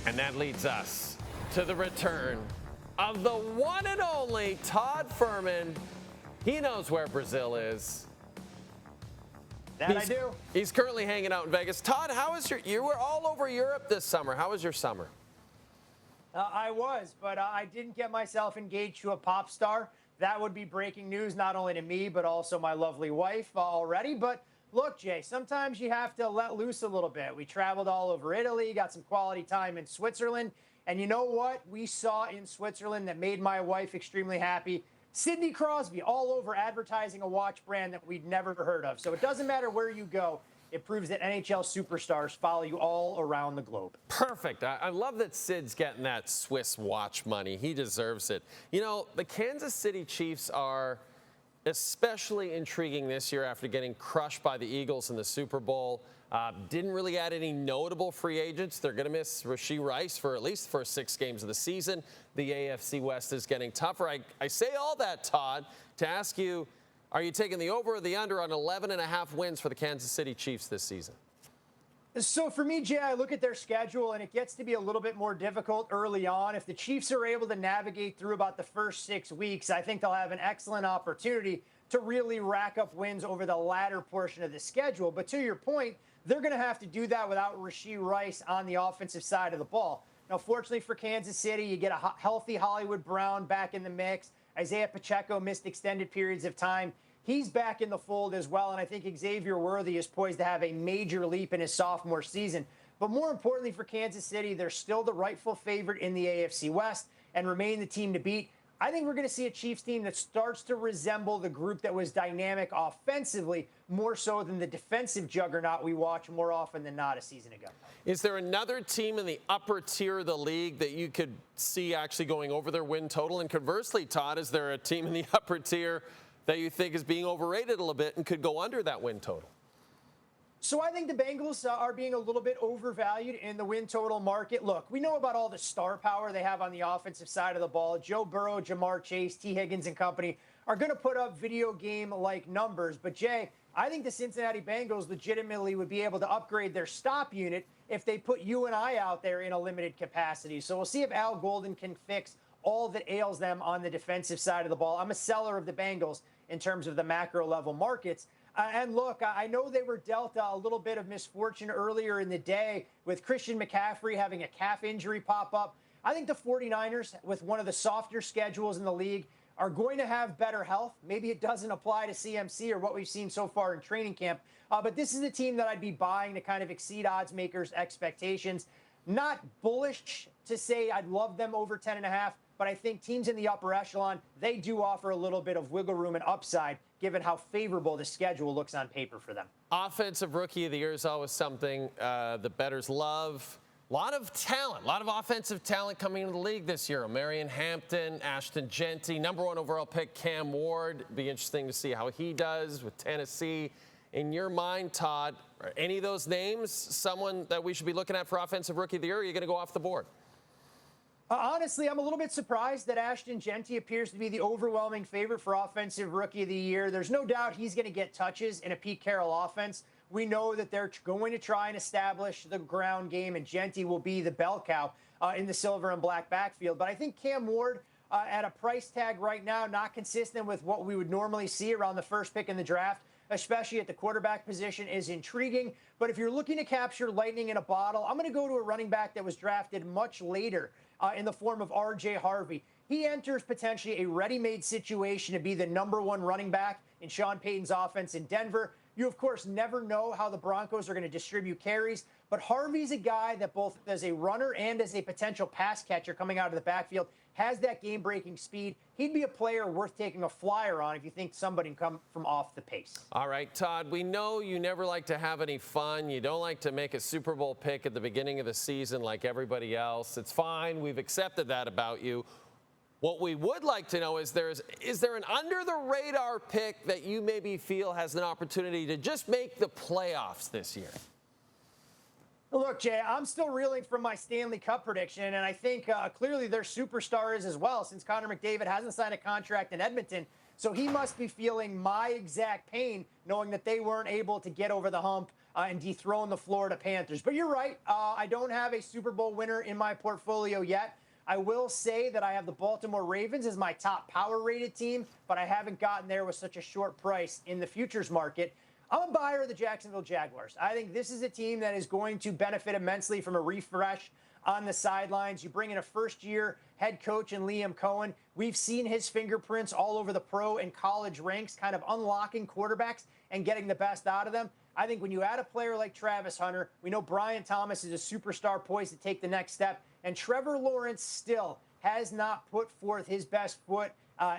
And that leads us to the return of the one and only Todd Fuhrman. He knows where Brazil is. I do. He's currently hanging out in Vegas. Todd, how is you were all over Europe this summer. How was your summer? I was, but I didn't get myself engaged to a pop star. That would be breaking news, not only to me, but also my lovely wife already. But look, Jay, sometimes you have to let loose a little bit. We traveled all over Italy, got some quality time in Switzerland. And you know what we saw in Switzerland that made my wife extremely happy? Sidney Crosby all over advertising a watch brand that we'd never heard of. So it doesn't matter where you go. It proves that NHL superstars follow you all around the globe. Perfect. I love that Sid's getting that Swiss watch money. He deserves it. You know, the Kansas City Chiefs are especially intriguing this year after getting crushed by the Eagles in the Super Bowl. Didn't really add any notable free agents. They're going to miss Rashee Rice for at least the first 6 games of the season. The AFC West is getting tougher. I say all that, Todd, to ask you, are you taking the over or the under on 11.5 wins for the Kansas City Chiefs this season? So for me, Jay, I look at their schedule, and it gets to be a little bit more difficult early on. If the Chiefs are able to navigate through about the first 6 weeks, I think they'll have an excellent opportunity to really rack up wins over the latter portion of the schedule. But to your point, they're going to have to do that without Rashee Rice on the offensive side of the ball. Now, fortunately for Kansas City, you get a healthy Hollywood Brown back in the mix. Isaiah Pacheco missed extended periods of time. He's back in the fold as well, and I think Xavier Worthy is poised to have a major leap in his sophomore season. But more importantly for Kansas City, they're still the rightful favorite in the AFC West and remain the team to beat. I think we're going to see a Chiefs team that starts to resemble the group that was dynamic offensively more so than the defensive juggernaut we watch more often than not a season ago. Is there another team in the upper tier of the league that you could see actually going over their win total? And conversely, Todd, is there a team in the upper tier that you think is being overrated a little bit and could go under that win total? So I think the Bengals are being a little bit overvalued in the win total market. Look, we know about all the star power they have on the offensive side of the ball. Joe Burrow, Jamar Chase, T. Higgins and company are going to put up video game-like numbers. But, Jay, I think the Cincinnati Bengals legitimately would be able to upgrade their stop unit if they put you and I out there in a limited capacity. So we'll see if Al Golden can fix all that ails them on the defensive side of the ball. I'm a seller of the Bengals in terms of the macro-level markets. And look, I know they were dealt a little bit of misfortune earlier in the day with Christian McCaffrey having a calf injury pop up. I think the 49ers, with one of the softer schedules in the league, are going to have better health. Maybe it doesn't apply to CMC or what we've seen so far in training camp. But this is a team that I'd be buying to kind of exceed odds makers' expectations. Not bullish to say I'd love them over 10.5. But I think teams in the upper echelon, they do offer a little bit of wiggle room and upside, given how favorable the schedule looks on paper for them. Offensive Rookie of the Year is always something the bettors love. A lot of talent, a lot of offensive talent coming into the league this year. Marion Hampton, Ashton Genty, #1 overall pick Cam Ward. Be interesting to see how he does with Tennessee. In your mind, Todd, are any of those names someone that we should be looking at for Offensive Rookie of the Year, or are you going to go off the board? Honestly, I'm a little bit surprised that Ashton Genty appears to be the overwhelming favorite for Offensive Rookie of the Year. There's no doubt he's going to get touches in a Pete Carroll offense. We know that they're going to try and establish the ground game, and Genty will be the bell cow in the silver and black backfield. But I think Cam Ward, at a price tag right now, not consistent with what we would normally see around the first pick in the draft, especially at the quarterback position, is intriguing. But if you're looking to capture lightning in a bottle, I'm going to go to a running back that was drafted much later in the form of R.J. Harvey. He enters potentially a ready-made situation to be the #1 running back in Sean Payton's offense in Denver. You, of course, never know how the Broncos are going to distribute carries, but Harvey's a guy that both as a runner and as a potential pass catcher coming out of the backfield has that game-breaking speed. He'd be a player worth taking a flyer on if you think somebody can come from off the pace. All right, Todd, we know you never like to have any fun. You don't like to make a Super Bowl pick at the beginning of the season like everybody else. It's fine. We've accepted that about you. What we would like to know is there an under-the-radar pick that you maybe feel has an opportunity to just make the playoffs this year? Look, Jay, I'm still reeling from my Stanley Cup prediction, and I think clearly their superstar is as well, since Connor McDavid hasn't signed a contract in Edmonton. So he must be feeling my exact pain, knowing that they weren't able to get over the hump and dethrone the Florida Panthers. But you're right. I don't have a Super Bowl winner in my portfolio yet. I will say that I have the Baltimore Ravens as my top power-rated team, but I haven't gotten there with such a short price in the futures market. I'm a buyer of the Jacksonville Jaguars. I think this is a team that is going to benefit immensely from a refresh on the sidelines. You bring in a first-year head coach in Liam Cohen. We've seen his fingerprints all over the pro and college ranks, kind of unlocking quarterbacks and getting the best out of them. I think when you add a player like Travis Hunter, we know Brian Thomas is a superstar poised to take the next step, and Trevor Lawrence still has not put forth his best foot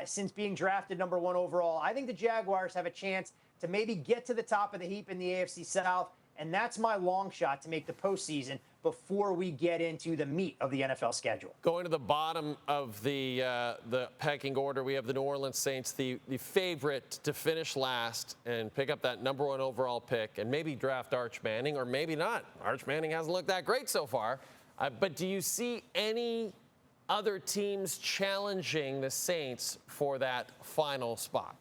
since being drafted number 1 overall. I think the Jaguars have a chance to maybe get to the top of the heap in the AFC South, and that's my long shot to make the postseason before we get into the meat of the NFL schedule. Going to the bottom of the pecking order, we have the New Orleans Saints, the favorite to finish last and pick up that number 1 overall pick and maybe draft Arch Manning, or maybe not. Arch Manning hasn't looked that great so far. But do you see any other teams challenging the Saints for that final spot?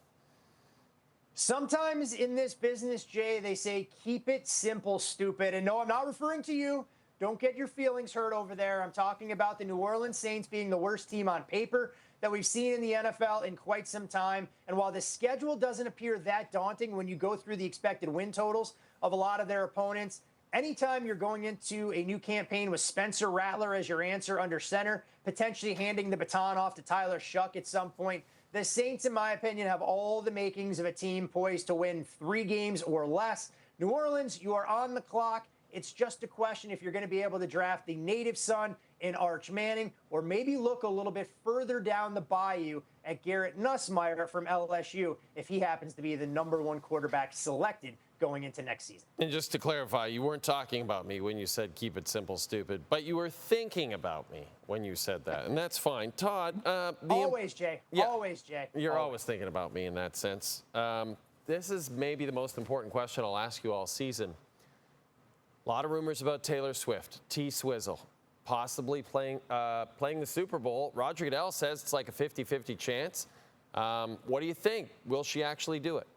Sometimes in this business, Jay, they say, keep it simple, stupid. And no, I'm not referring to you. Don't get your feelings hurt over there. I'm talking about the New Orleans Saints being the worst team on paper that we've seen in the NFL in quite some time. And while the schedule doesn't appear that daunting when you go through the expected win totals of a lot of their opponents, anytime you're going into a new campaign with Spencer Rattler as your answer under center, potentially handing the baton off to Tyler Shuck at some point, the Saints, in my opinion, have all the makings of a team poised to win 3 games or less. New Orleans, you are on the clock. It's just a question if you're going to be able to draft the native son in Arch Manning, or maybe look a little bit further down the bayou at Garrett Nussmeier from LSU if he happens to be the number 1 quarterback selected going into next season. And just to clarify, you weren't talking about me when you said keep it simple, stupid, but you were thinking about me when you said that, and that's fine. Todd, always, Jay. Yeah, always, Jay. You're always thinking about me in that sense. This is maybe the most important question I'll ask you all season. A lot of rumors about Taylor Swift, T-Swizzle, possibly playing the Super Bowl. Roger Goodell says it's like a 50-50 chance. What do you think? Will she actually do it?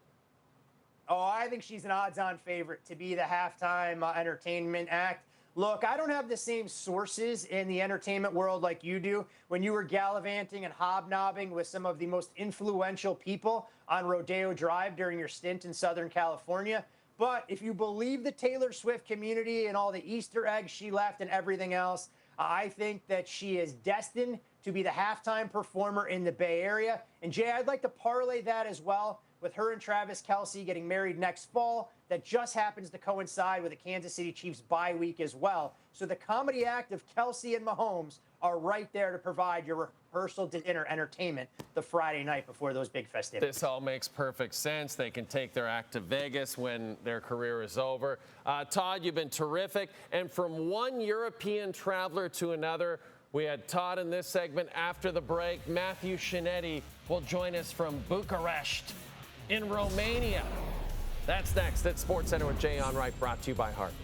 Oh, I think she's an odds-on favorite to be the halftime entertainment act. Look, I don't have the same sources in the entertainment world like you do. When you were gallivanting and hobnobbing with some of the most influential people on Rodeo Drive during your stint in Southern California. But if you believe the Taylor Swift community and all the Easter eggs she left and everything else, I think that she is destined to be the halftime performer in the Bay Area. And Jay, I'd like to parlay that as well with her and Travis Kelce getting married next fall. That just happens to coincide with the Kansas City Chiefs bye week as well. So the comedy act of Kelce and Mahomes are right there to provide your rehearsal dinner entertainment the Friday night before those big festivities. This all makes perfect sense. They can take their act to Vegas when their career is over. Todd, you've been terrific. And from one European traveler to another, we had Todd in this segment. After the break, Matthew Shinetti will join us from Bucharest in Romania. That's next at SportsCenter with Jay Onrait, brought to you by Harvey's.